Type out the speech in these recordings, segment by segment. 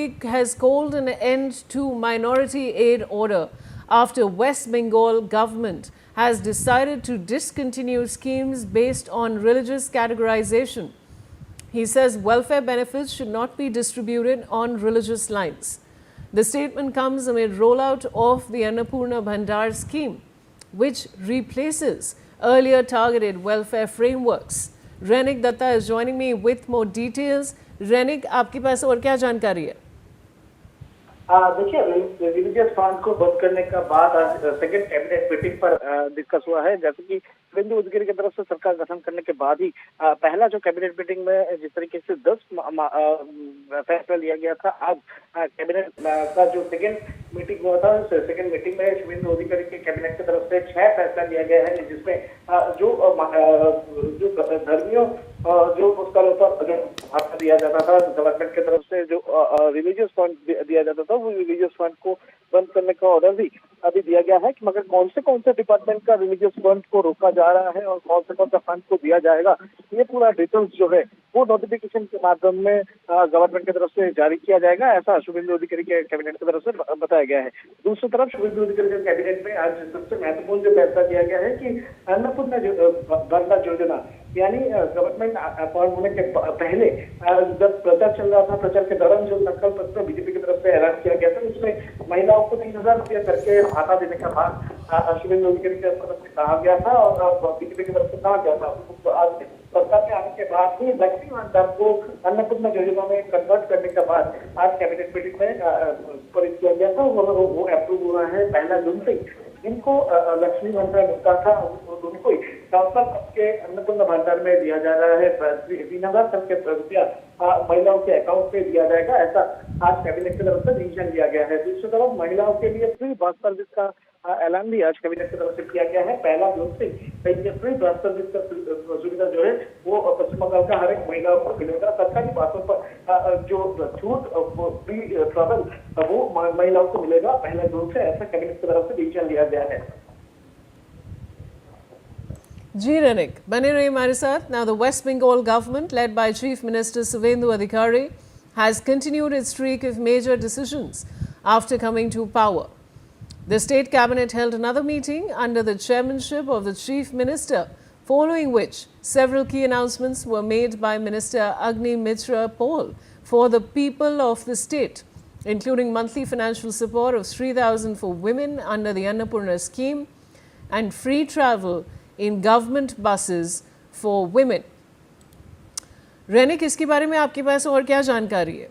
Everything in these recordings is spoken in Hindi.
week has called an end to minority aid order after West Bengal government has decided to discontinue schemes based on religious categorization. He says welfare benefits should not be distributed on religious lines. The statement comes amid rollout of the Annapurna Bhandar scheme, which replaces earlier targeted welfare frameworks. Renik Datta is joining me with more details. Renik, आपके पास और क्या जानकारी है? देखिए, रिलीजियस फंड को बंद करने का बाद आज सेकंड कैबिनेट मीटिंग पर डिस्कस हुआ है। जैसे कि शुभेंदु अधिकारी की तरफ से सरकार गठन करने के बाद ही पहला जो कैबिनेट मीटिंग में जिस तरीके से 10 फैसला लिया गया था, आज कैबिनेट का जो सेकंड मीटिंग हुआ था, सेकंड मीटिंग में शुभेंदु अधिकारी के कैबिनेट की तरफ से 6 फैसला लिया गया है, जिसमें जो धर्मियों जो उसका जो दिया जाता था गवर्नमेंट की तरफ से, जो रिलीजियस फंड दिया जाता था, वो रिलीजियस फंड को बंद करने का ऑर्डर भी अभी दिया गया है। कि मगर कौन से डिपार्टमेंट का रिलीजियस फंड को रोका जा रहा है और कौन सा फंड को दिया जाएगा, ये पूरा डिटेल्स जो है वो नोटिफिकेशन के माध्यम में गवर्नमेंट की तरफ से जारी किया जाएगा, ऐसा शुभेंदु अधिकारी के कैबिनेट की तरफ से बताया गया है। दूसरी तरफ शुभेंदु अधिकारी के कैबिनेट में आज सबसे महत्वपूर्ण जो फैसला दिया गया है कि अन्नपूर्णा बंदा योजना, यानी गवर्नमेंट अपॉइंट होने के पहले जब प्रचार चल रहा था, प्रचार के दौरान जो संकल्प पत्र बीजेपी की तरफ से ऐलान किया गया था, उसमें महिलाओं को 3000 रुपया करके भाता देने का बात शुभेंदु अधिकारी की तरफ से कहा गया था और बीजेपी की तरफ से कहा गया था। आज सरकार में आने के बाद ही लक्ष्मी भंडार को अन्नपूर्णा योजना में कन्वर्ट करने के बाद आज कैबिनेट मीटिंग में पारित किया गया था, वो अप्रूव हुआ है। 1 जून से जिनको लक्ष्मी भंडार मिलता था उनको ही 7 के अन्नपूर्णा भंडार में दिया जा रहा है। 3000 तक के रुपया महिलाओं के अकाउंट पे दिया जाएगा, ऐसा आज कैबिनेट की तरफ से डिसीजन लिया गया है। दूसरी तरफ महिलाओं के लिए फ्री बस सर्विस का ऐलान भी आज कैबिनेट की तरफ से किया गया है। 1 जून से फ्री बस सर्विस का सुविधा जो है वो पश्चिम बंगाल का हर एक महिलाओं को मिलेगा। सरकारी बातों पर जो छूट फ्री ट्रैवल वो महिलाओं को मिलेगा 1 जून से, ऐसा कैबिनेट की तरफ से डिसीजन लिया गया है। जी रेनिक, बने रहिए हमारे साथ। Now the West Bengal government, led by Chief Minister Subhendu Adhikari, has continued its streak of major decisions after coming to power. The state cabinet held another meeting under the chairmanship of the Chief Minister, following which several key announcements were made by Minister Agni Mitra Paul for the people of the state, including monthly financial support of 3,000 for women under the Annapurna scheme and free travel in government buses for women. रेनिक, इसके बारे में आपके पास और क्या जानकारी है?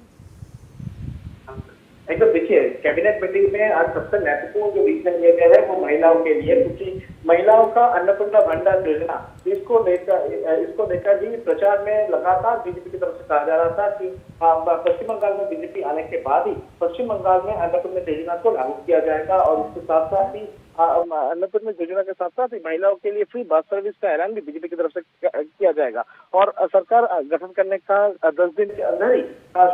एकदम, देखिए, कैबिनेट मीटिंग में आज सबसे महत्वपूर्ण जो डिसीजन लिया गया है वो महिलाओं के लिए, क्योंकि महिलाओं का अन्नपूर्णा भंडार योजना इसको लेकर ही प्रचार में लगातार बीजेपी की तरफ से कहा जा रहा था कि पश्चिम बंगाल में बीजेपी आने के बाद ही पश्चिम बंगाल में अन्नपूर्णा योजना को लागू किया जाएगा और इसके साथ साथ ही अन्नपूर्णा योजना के साथ साथ ही महिलाओं के लिए फ्री बस सर्विस का ऐलान भी बीजेपी की तरफ से किया जाएगा। और सरकार गठन करने का 10 दिन के अंदर ही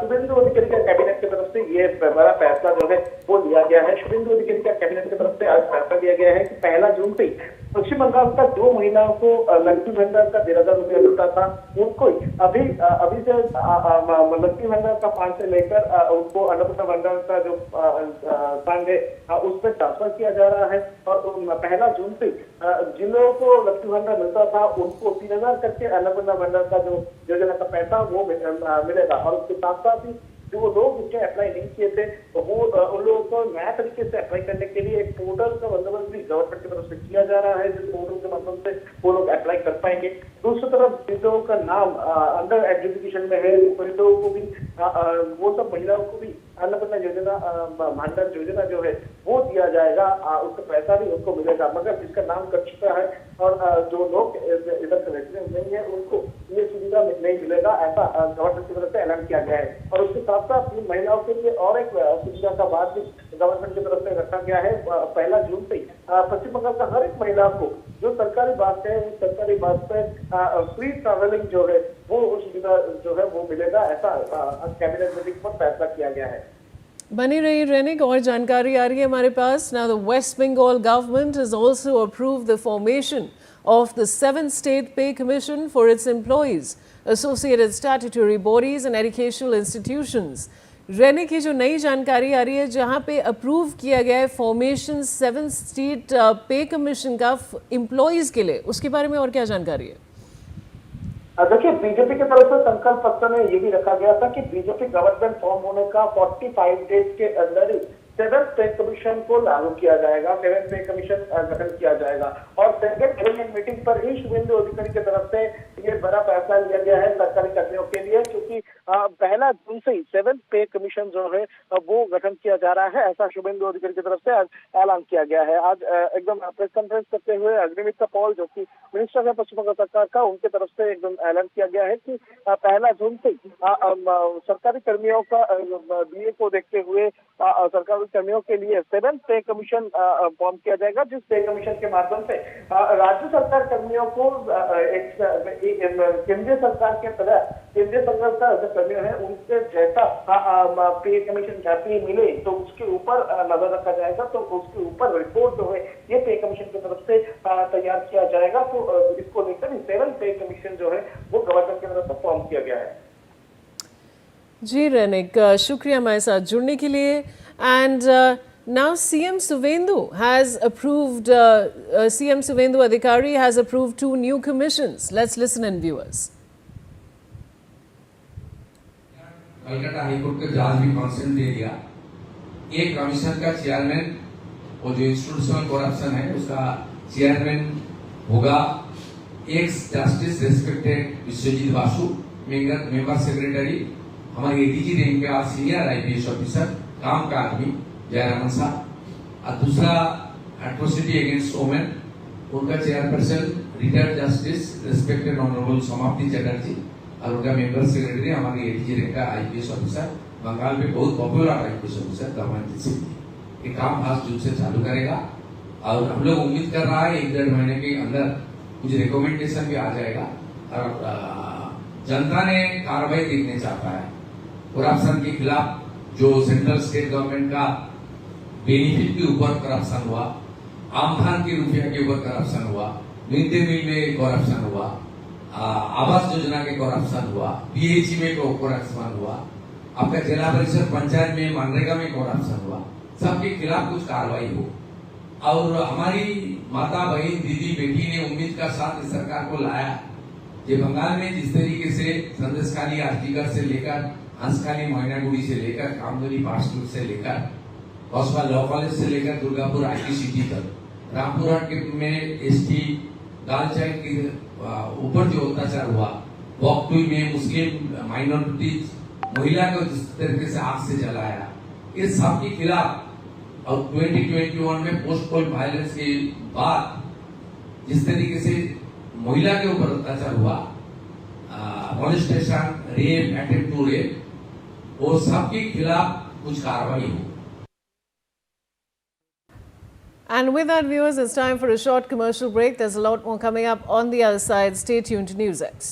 शुभेंदु अधिकारी के कैबिनेट की तरफ से ये बड़ा फैसला जो है वो लिया गया है। शुभेंदु अधिकारी के कैबिनेट की तरफ से आज फैसला लिया गया है कि 1 जून से पश्चिम बंगाल का जो महिलाओं को लक्ष्मी भंडार का 13,000 रुपया मिलता था, उनको अभी से लक्ष्मी भंडार का 5 से लेकर उनको अन्नपूर्णा भंडार का जो फंड है उसमें ट्रांसफर किया जा रहा है। और 1 जून से जिन लोगों को लक्ष्मी भंडार मिलता था उनको 3,000 करके अन्नपूर्णा भंडार का जो योजना का पैसा वो मिलेगा। और उसके साथ साथ ही जो लोग इसके अप्लाई नहीं किए थे तो वो उन लोगों को नया तरीके से अप्लाई करने के लिए एक पोर्टल का बंदोबस्त भी गवर्नमेंट की तरफ से किया जा रहा है, जिस पोर्टल के माध्यम से वो लोग अप्लाई कर पाएंगे। दूसरी तरफ जिन लोगों का नाम अंडर एग्जीक्यूशन में है उन लोगों को भी वो सब महिलाओं को भी अन्नपूर्णा योजना भंडार योजना जो है वो दिया जाएगा, उसका पैसा भी उनको मिलेगा। मगर जिसका नाम कट चुका है और जो लोग इधर से रेजिडेंट नहीं है उनको ये सुविधा नहीं मिलेगा, ऐसा गवर्नमेंट की तरफ से ऐलान किया गया है। और उसके साथ साथ महिलाओं के लिए और एक सुविधा का बात भी गवर्नमेंट की तरफ से रखा गया है। 1 जून से पश्चिम बंगाल का हर एक महिला को जो सरकारी बस है उस सरकारी बस पे फ्री ट्रैवलिंग जो है वो सुविधा जो है वो मिलेगा, ऐसा कैबिनेट मीटिंग पर फैसला किया गया है। बनी रही रेनिक, और जानकारी आ रही है हमारे पास। Now the West Bengal government has also approved the formation of the 7th State Pay Commission for its employees, associated statutory bodies and educational institutions. रहने की जो नई जानकारी आ रही है जहां पे अप्रूव किया गया है फॉर्मेशन 7 स्टेट पे कमीशन का एम्प्लॉयज के लिए, उसके बारे में और क्या जानकारी है? देखिए, बीजेपी की तरफ से संकल्प पत्र में ये भी रखा गया था कि बीजेपी गवर्नमेंट फॉर्म होने का 45 डेज के अंदर ही 7th पे कमीशन को लागू किया जाएगा, 7th पे कमीशन गठन किया जाएगा। और सेकंड कैबिनेट मीटिंग पर ही शुभेंदु अधिकारी की तरफ से ये बड़ा फैसला लिया गया है सरकारी कर्मियों के लिए, क्योंकि 1 जून से ही 7th पे कमीशन जो है वो गठन किया जा रहा है, ऐसा शुभेंदु अधिकारी की तरफ से आज ऐलान किया गया है। आज एकदम प्रेस कॉन्फ्रेंस करते हुए अग्निमित्र पॉल, जो कि मिनिस्टर है पश्चिम बंगाल सरकार का, उनके तरफ से एकदम ऐलान किया गया है कि 1 जून से सरकारी कर्मियों का बीए को देखते हुए सरकारी कर्मियों के लिए 7th पे कमीशन फॉर्म किया जाएगा, जिस पे कमीशन के माध्यम से राज्य सरकार कर्मियों को केंद्रीय सरकार के तरह केंद्रीय सरकार का जो कर्मियों है उनसे जैसा पे कमीशन जाती मिले तो उसके ऊपर नजर रखा जाएगा, तो उसके ऊपर रिपोर्ट जो है ये पे कमीशन की तरफ से तैयार किया जाएगा। तो इसको लेकर 7th पे कमीशन जो है वो गवर्नमेंट की तरफ से फॉर्म किया गया है। जी रनिक, शुक्रिया हमारे साथ जुड़ने के लिए। And now CM Suvendu has approved, CM Suvendu Adhikari has approved 2 new commissions. Let's listen in, viewers. Calcutta high court के जज भी कॉन्सेंट दे दिया। एक कमीशन का चेयरमैन और जो इंस्टीट्यूशनल करप्शन है उसका चेयरमैन होगा ex justice respected Vishwajit Basu, member secretary हमारे एडीजी रैंक के सीनियर आईपीएस ऑफिसर काम का आदमी जयरामन साहब। और दूसरा एट्रोसिटी अगेंस्ट वुमेन, उनका chairperson retired justice respected honourable Samapti Chatterjee, और उनका मेंबर सेक्रेटरी हमारी एडीजी रैंक का आईपीएस ऑफिसर, बंगाल में बहुत popular IPS officer Damanjit Singh. ये काम 5 जून से चालू करेगा और हम लोग उम्मीद कर रहा है 1-1.5 महीने के अंदर कुछ रिकमेंडेशन भी आ जाएगा। और जनता ने कार्रवाई देखने चाहता है करप्शन के खिलाफ। जो सेंट्रल स्टेट गवर्नमेंट का बेनिफिट के ऊपर करप्शन हुआ, आमखान के रुपया के ऊपर करप्शन हुआ, मिड डे मील में करप्शन हुआ, आवास योजना के करप्शन हुआ, पीएचई में करप्शन हुआ, आपका जिला परिषद पंचायत में मनरेगा में करप्शन हुआ, सबके खिलाफ कुछ कार्रवाई हो। और हमारी माता बहन दीदी बेटी ने उम्मीद का साथ इस सरकार को लाया। ये बंगाल में जिस तरीके से संदेशखाली आर्टिकल से लेकर हंसखाली मैनागुड़ी से लेकर कामदुनी पासपुर से लेकर कस्बा लॉ कॉलेज से लेकर दुर्गापुर आईटी सिटी तक, रामपुरहाट में एसटी दालचाई के ऊपर जो अत्याचार हुआ, वक्तुई में मुस्लिम माइनॉरिटीज महिला को जिस तरीके से आग से जलाया, इस सब के खिलाफ। और 2021 में पोस्ट पोल वायलेंस के बाद जिस तरीके से महिला के ऊपर अत्याचार हुआ, molestation, rape, attempt to rape, वो सबके खिलाफ कुछ कार्रवाई हो। And with that, viewers, it's time for a short commercial break. There's a lot more coming up on the other side. Stay tuned to NewsX.